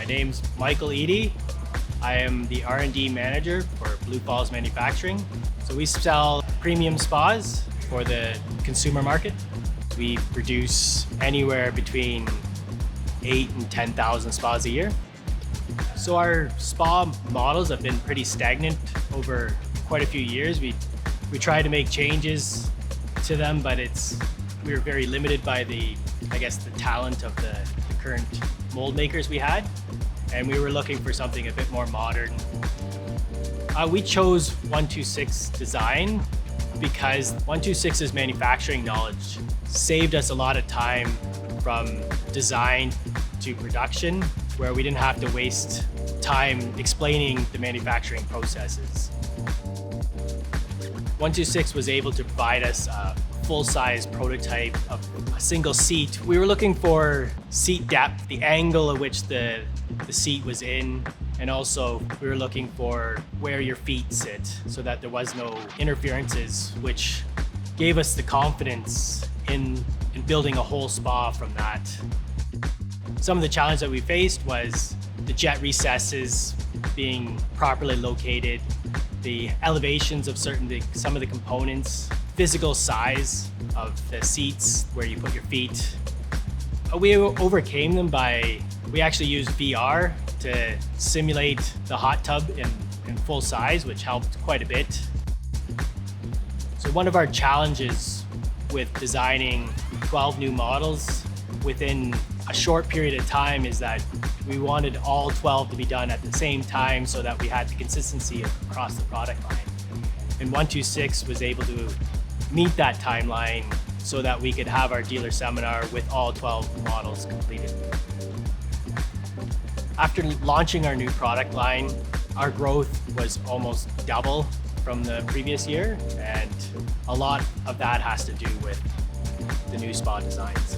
My name's Michael Edey. I am the R&D Manager for Blue Falls Manufacturing. So we sell premium spas for the consumer market. We produce anywhere between 8,000 and 10,000 spas a year. So our spa models have been pretty stagnant over quite a few years. We tried to make changes to them, but we were very limited by the talent of the current mold makers we had. And we were looking for something a bit more modern. We chose Onetwosix design because Onetwosix's manufacturing knowledge saved us a lot of time from design to production, where we didn't have to waste time explaining the manufacturing processes. Onetwosix was able to provide us a full-size prototype of a single seat. We were looking for seat depth, the angle at which the seat was in, and also we were looking for where your feet sit so that there was no interferences, which gave us the confidence in building a whole spa from that. Some of the challenge that we faced was the jet recesses being properly located, the elevations of some of the components, physical size of the seats where you put your feet. We overcame them we actually used VR to simulate the hot tub in full size, which helped quite a bit. So one of our challenges with designing 12 new models within a short period of time is that we wanted all 12 to be done at the same time so that we had the consistency across the product line. And Onetwosix was able to meet that timeline so that we could have our dealer seminar with all 12 models completed. After launching our new product line, our growth was almost double from the previous year, and a lot of that has to do with the new spa designs.